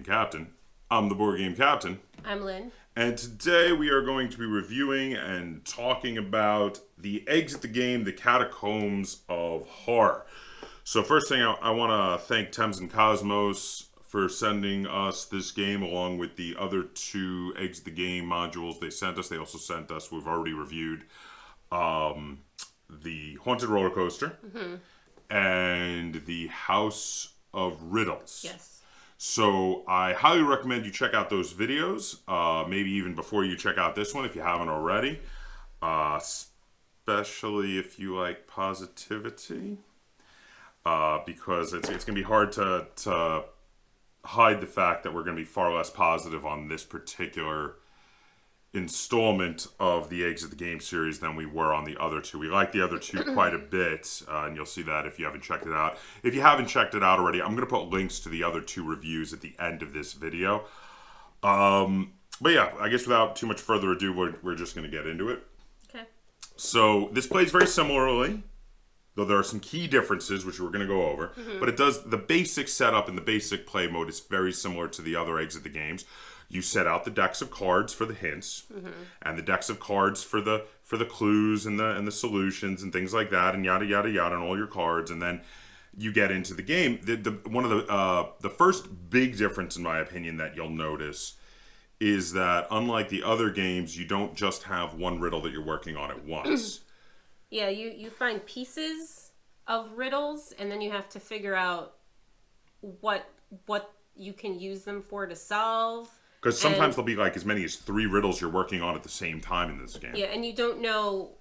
Captain. I'm the board game captain. I'm Lynn. And today we are going to be reviewing and talking about the Exit the Game, the Catacombs of Horror. So first thing, I want to thank Thames and Cosmos for sending us this game along with the other two Exit the Game modules they sent us. They also sent us, we've already reviewed, the Haunted Roller Coaster and the House of Riddles. Yes. So I highly recommend you check out those videos, maybe even before you check out this one if you haven't already, especially if you like positivity, because it's going to be hard to hide the fact that we're going to be far less positive on this particular installment of the Exit the Game series than we were on the other two. We like the other two quite a bit, and you'll see that if you haven't checked it out. If you haven't checked it out already, I'm going to put links to the other two reviews at the end of this video. But yeah, I guess without too much further ado, we're just going to get into it. Okay. So this plays very similarly, though there are some key differences which we're going to go over. But it does, the basic setup and the basic play mode is very similar to the other Exit the Games. You set out the decks of cards for the hints, and the decks of cards for the clues and the solutions and things like that, and yada yada yada, and all your cards, and then you get into the game. One of the first big difference, in my opinion, that you'll notice is that unlike the other games, you don't just have one riddle that you're working on at once. Yeah, you find pieces of riddles, and then you have to figure out what you can use them for to solve. Because sometimes there'll be like as many as 3 riddles you're working on at the same time in this game. Yeah, and you don't know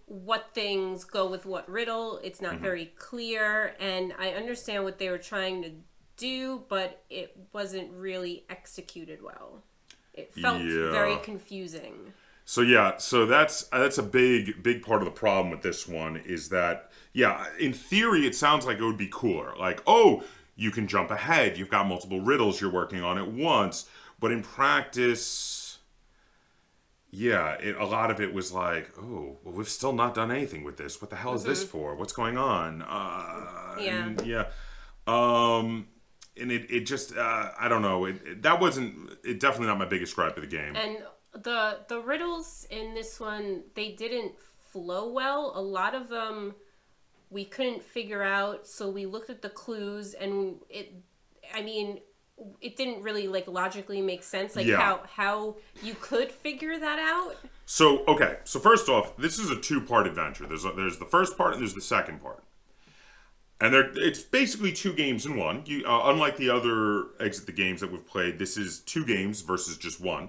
what things go with what riddle. It's not very clear, and I understand what they were trying to do, but it wasn't really executed well. It felt very confusing. So yeah, so that's a big part of the problem with this one is that, yeah, in theory it sounds like it would be cooler. Like, oh, you can jump ahead. You've got multiple riddles you're working on at once. But in practice, yeah, a lot of it was like, oh, well, we've still not done anything with this. What the hell is this for? What's going on? And it just, I don't know. That wasn't, definitely not my biggest gripe of the game. And the riddles in this one, they didn't flow well. A lot of them we couldn't figure out, so we looked at the clues, and it didn't really like logically make sense, like how you could figure that out. So okay, so first off, this is a 2-part adventure. There's the first part and there's the second part, and it's basically 2 games in one. Unlike the other Exit the Games that we've played, this is 2 games versus just 1.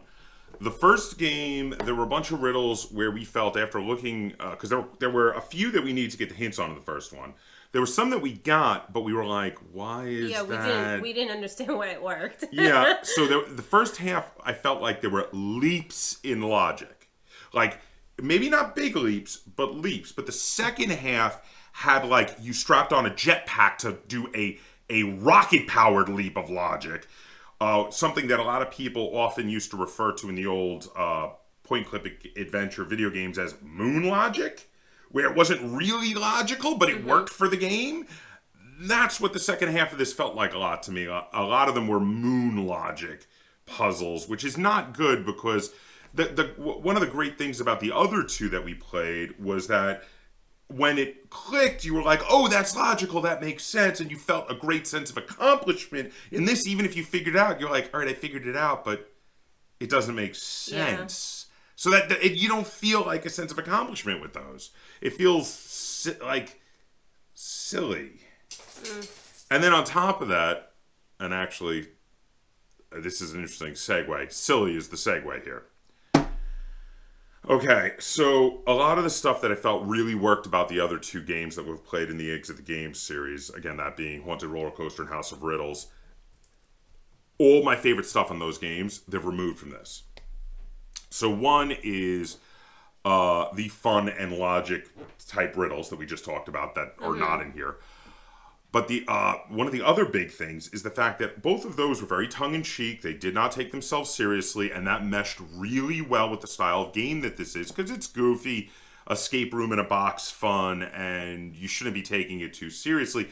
The first game, there were a bunch of riddles where we felt after looking, because there were a few that we needed to get the hints on in the first one. There were some that we got, but we were like, why is that? We didn't understand why it worked. Yeah, so the first half, I felt like there were leaps in logic. Like, maybe not big leaps, but leaps. But the second half had, like, you strapped on a jetpack to do a rocket-powered leap of logic. Something that a lot of people often used to refer to in the old point-click adventure video games as moon logic, where it wasn't really logical, but it worked for the game. That's what the second half of this felt like a lot to me. A lot of them were moon logic puzzles, which is not good because one of the great things about the other 2 that we played was that when it clicked, you were like, oh, that's logical, that makes sense, and you felt a great sense of accomplishment. In this, even if you figured it out, you're like, all right, I figured it out, but it doesn't make sense. Yeah. So that you don't feel like a sense of accomplishment with those. It feels like silly. And then on top of that, and actually, this is an interesting segue. Silly is the segue here. Okay, so a lot of the stuff that I felt really worked about the other 2 games that we've played in the Exit the Games series, again, that being Haunted Roller Coaster and House of Riddles, all my favorite stuff in those games, they've removed from this. So one is the fun and logic type riddles that we just talked about that are not in here. But one of the other big things is the fact that both of those were very tongue-in-cheek. They did not take themselves seriously, and that meshed really well with the style of game that this is, because it's goofy, escape room in a box fun, and you shouldn't be taking it too seriously.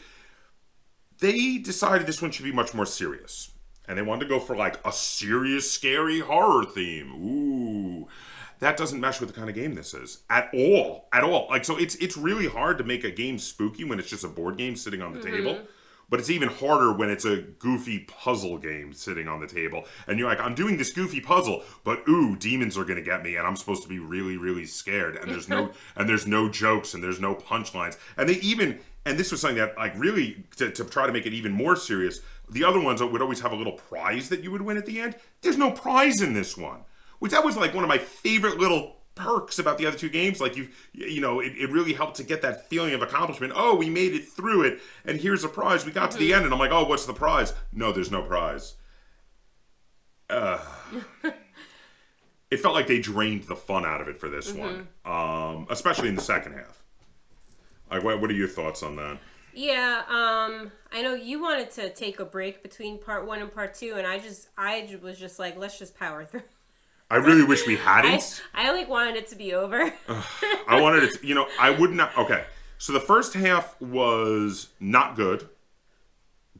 They decided this one should be much more serious. and they wanted to go for like a serious, scary horror theme. Ooh. That doesn't mesh with the kind of game this is at all. Like, so it's really hard to make a game spooky when it's just a board game sitting on the table. But it's even harder when it's a goofy puzzle game sitting on the table. And you're like, I'm doing this goofy puzzle, but ooh, demons are gonna get me, and I'm supposed to be really, really scared. And there's no jokes and there's no punchlines. And they even, and this was something that like really to try to make it even more serious, the other ones would always have a little prize that you would win at the end. There's no prize in this one. Which that was like one of my favorite little perks about the other two games. Like it really helped to get that feeling of accomplishment. Oh, we made it through it, and here's a prize. We got to the end, and I'm like, oh, what's the prize? No, there's no prize. It felt like they drained the fun out of it for this one, especially in the second half. Like, what are your thoughts on that? Yeah, I know you wanted to take a break between part 1 and part 2, and I was just like, let's just power through. I really wish we hadn't. I like wanted it to be over. I wanted it to, I would not. Okay. So the first half was not good,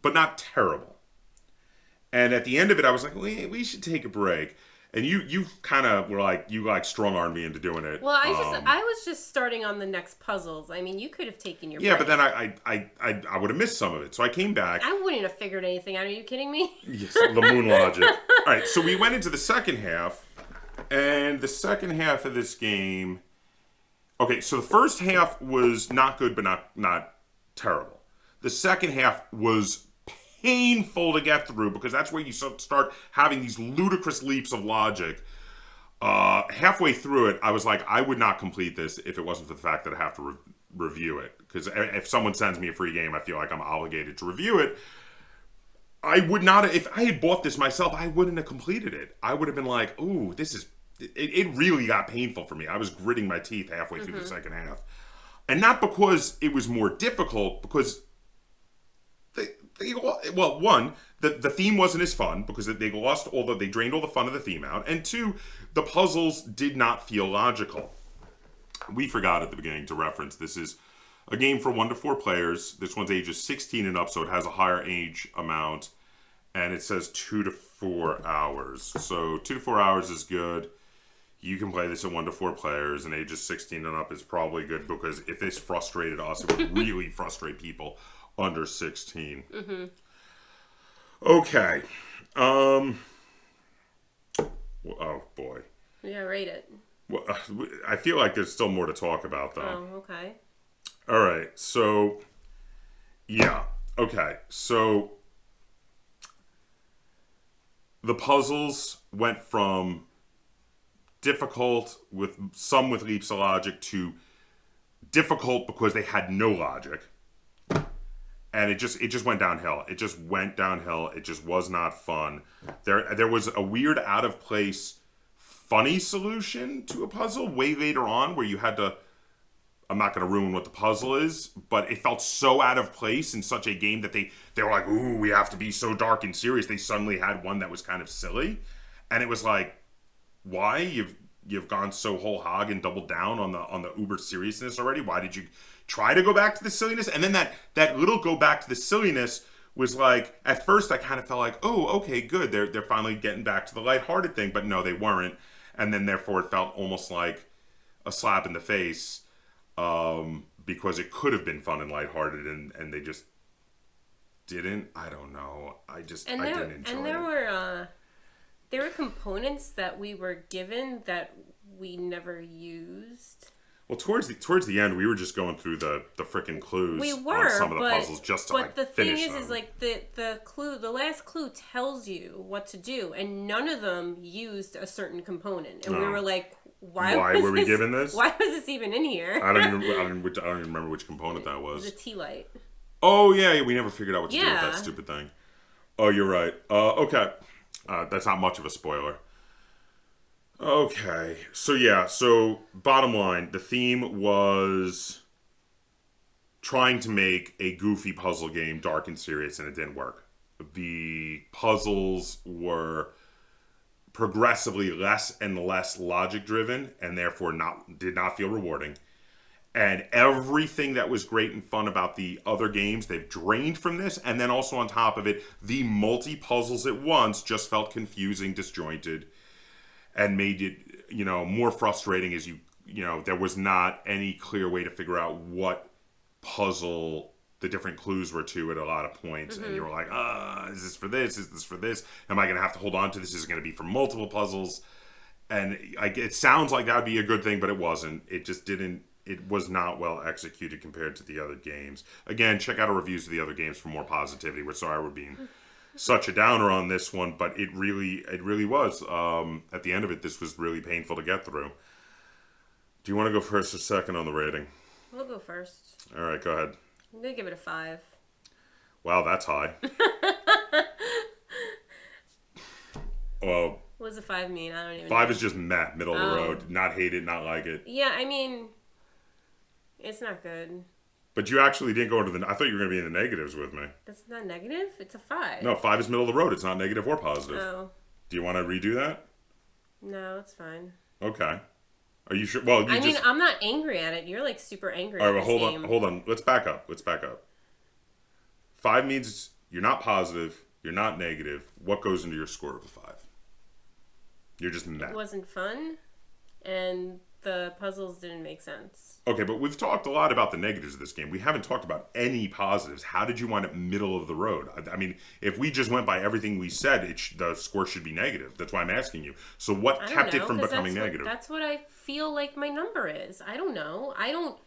but not terrible. And at the end of it, I was like, we should take a break. And you kind of were like, you like strong-armed me into doing it. Well, I was just starting on the next puzzles. I mean, you could have taken your break. Yeah, but then I would have missed some of it. So I came back. I wouldn't have figured anything out. Are you kidding me? Yes, the moon logic. All right, so we went into the second half. And the second half of this game... Okay, so the first half was not good, but not terrible. The second half was painful to get through, because that's where you start having these ludicrous leaps of logic. Halfway through it, I was like, I would not complete this if it wasn't for the fact that I have to review it. Because if someone sends me a free game, I feel like I'm obligated to review it. I would not... If I had bought this myself, I wouldn't have completed it. I would have been like, ooh, this is... It really got painful for me. I was gritting my teeth halfway through the second half. And not because it was more difficult, because the theme wasn't as fun, because they drained all the fun of the theme out. And two, the puzzles did not feel logical. We forgot at the beginning to reference, this is a game for 1 to 4 players. This one's ages 16 and up, so it has a higher age amount. And it says 2 to 4 hours. So 2 to 4 hours is good. You can play this at 1 to 4 players, and ages 16 and up is probably good, because if this frustrated us, it would really frustrate people under 16. Okay. Oh, boy. Yeah, rate it. Well, I feel like there's still more to talk about, though. Oh, okay. All right. So, yeah. Okay. So, the puzzles went from difficult with leaps of logic to difficult because they had no logic, and it just went downhill. It just went downhill. It just was not fun. There was a weird out of place funny solution to a puzzle way later on where you had to... I'm not going to ruin what the puzzle is, but it felt so out of place in such a game that they were like, ooh, we have to be so dark and serious. They suddenly had one that was kind of silly, and it was like, why? You've gone so whole hog and doubled down on the uber seriousness already. Why did you try to go back to the silliness? And then that little go back to the silliness was like, at first I kind of felt like, oh, okay, good. They're finally getting back to the lighthearted thing, but no, they weren't. And then therefore it felt almost like a slap in the face, because it could have been fun and lighthearted, and they just didn't. I don't know. I didn't enjoy it. And there were components that we were given that we never used. Well, towards the end, we were just going through the frickin' clues on some of the puzzles just to finish them. But the thing is like the last clue tells you what to do, and none of them used a certain component, and we were like, why were we given this? Why was this even in here? I don't even remember which component that was. It was a tea light. Oh yeah, we never figured out what to do with that stupid thing. Oh, you're right. Okay. That's not much of a spoiler. Okay. So bottom line, the theme was trying to make a goofy puzzle game dark and serious, and it didn't work. The puzzles were progressively less and less logic driven, and therefore did not feel rewarding. And everything that was great and fun about the other games, they've drained from this. And then also on top of it, the multi-puzzles at once just felt confusing, disjointed, and made it, more frustrating as there was not any clear way to figure out what puzzle the different clues were to at a lot of points. And you were like, is this for this? Is this for this? Am I going to have to hold on to this? Is it going to be for multiple puzzles? And it sounds like that would be a good thing, but it wasn't. It just didn't. It was not well executed compared to the other games. Again, check out our reviews of the other games for more positivity. We're sorry we're being such a downer on this one, but it really was. At the end of it, this was really painful to get through. Do you want to go first or second on the rating? We'll go first. All right, go ahead. I'm going to give it a 5. Wow, that's high. Well, what does a 5 mean? I don't even know. 5 is just meh, middle of the road. Not hate it, not like it. Yeah, I mean, it's not good. But you actually didn't go into the... I thought you were going to be in the negatives with me. That's not negative? It's a 5. No, 5 is middle of the road. It's not negative or positive. Oh. Do you want to redo that? No, it's fine. Okay. Are you sure? Well, I mean, I'm not angry at it. You're, like, super angry at this game. Hold on. Let's back up. 5 means you're not positive. You're not negative. What goes into your score of a 5? You're just meh. It wasn't fun, and the puzzles didn't make sense. Okay, but we've talked a lot about the negatives of this game. We haven't talked about any positives. How did you wind up middle of the road? I mean, if we just went by everything we said, the score should be negative. That's why I'm asking you. So what kept it from becoming negative? That's what I feel like my number is. I don't know. I don't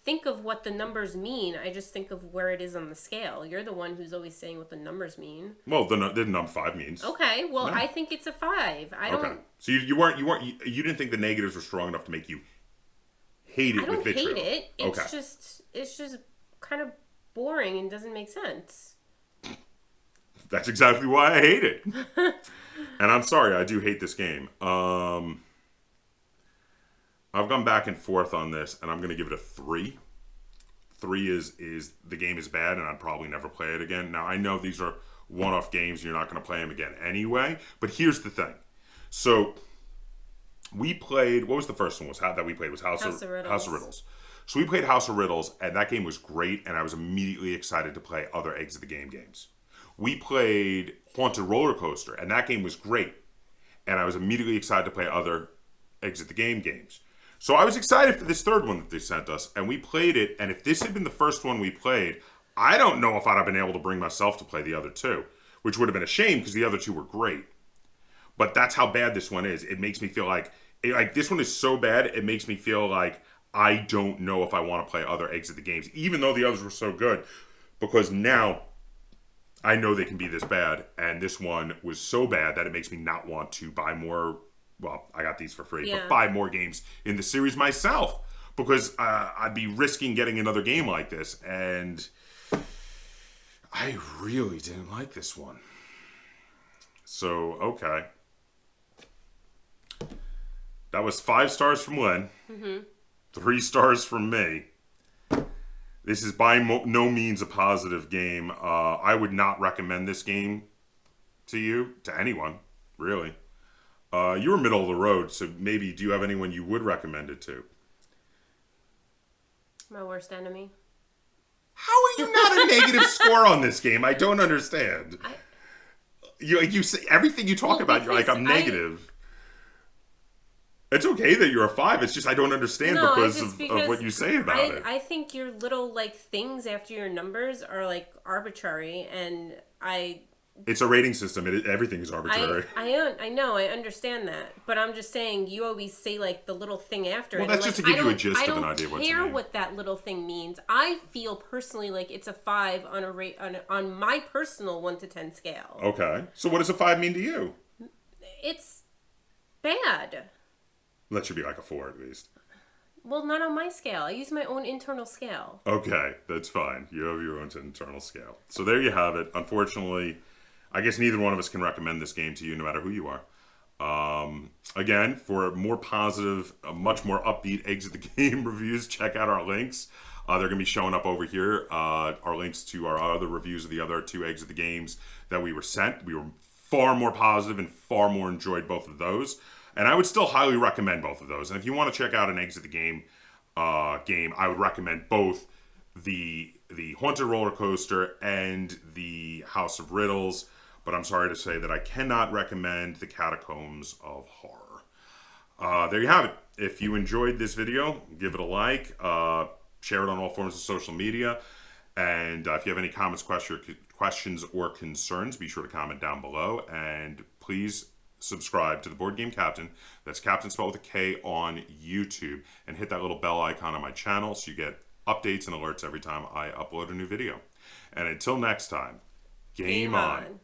think of what the numbers mean. I just think of where it is on the scale. You're the one who's always saying what the numbers mean. Well, the number 5 means. Okay, well, no. I think it's a 5. I don't. Okay, so you didn't think the negatives were strong enough to make you hate it with vitriol. I don't hate it. It's just kind of boring and doesn't make sense. That's exactly why I hate it. And I'm sorry, I do hate this game. I've gone back and forth on this, and I'm going to give it a 3. 3 is the game is bad, and I'd probably never play it again. Now, I know these are one-off games, and you're not going to play them again anyway, but here's the thing. So, we played, what was the first one that we played? It was House of Riddles. So we played House of Riddles, and that game was great, and I was immediately excited to play other Exit the Game games. We played Haunted Roller Coaster, and that game was great, and I was immediately excited to play other Exit the Game games. So I was excited for this third one that they sent us, and we played it, and if this had been the first one we played, I don't know if I'd have been able to bring myself to play the other two, which would have been a shame because the other two were great. But that's how bad this one is. It makes me feel like this one is so bad, it makes me feel like I don't know if I want to play other Exit the Games, even though the others were so good, because now I know they can be this bad, and this one was so bad that it makes me not want to buy more. Well, I got these for free, but buy more games in the series myself, because I'd be risking getting another game like this, and I really didn't like this one. So, okay. That was 5 stars from Lynn, 3 stars from me. This is by no means a positive game. I would not recommend this game to anyone, really. You were middle of the road, so maybe, do you have anyone you would recommend it to? My worst enemy. How are you not a negative score on this game? I don't understand. You say everything you talk about, you're like, I'm negative. It's okay that you're a 5. It's just I don't understand because of what you say about it. I think your little things after your numbers are arbitrary, and It's a rating system. Everything is arbitrary. I know. I understand that. But I'm just saying, you always say, the little thing after it. Well, that's just to give you a gist of an idea of what you mean. I don't care what that little thing means. I feel personally like it's a 5 on my personal 1 to 10 scale. Okay. So what does a 5 mean to you? It's bad. That should be like a 4 at least. Well, not on my scale. I use my own internal scale. Okay. That's fine. You have your own internal scale. So there you have it. Unfortunately, I guess neither one of us can recommend this game to you, no matter who you are. Again, for more positive, much more upbeat Exit the Game reviews, check out our links. They're going to be showing up over here. Our links to our other reviews of the other 2 Exit the Games that we were sent. We were far more positive and far more enjoyed both of those. And I would still highly recommend both of those. And if you want to check out an Exit the Game game. I would recommend both the Haunted Roller Coaster and the House of Riddles, but I'm sorry to say that I cannot recommend the Catacombs of Horror. There you have it. If you enjoyed this video, give it a like, share it on all forms of social media, and if you have any comments, questions, or concerns, be sure to comment down below, and please subscribe to the Board Game Kaptain. That's Kaptain spelled with a K on YouTube, and hit that little bell icon on my channel so you get updates and alerts every time I upload a new video. And until next time, game on.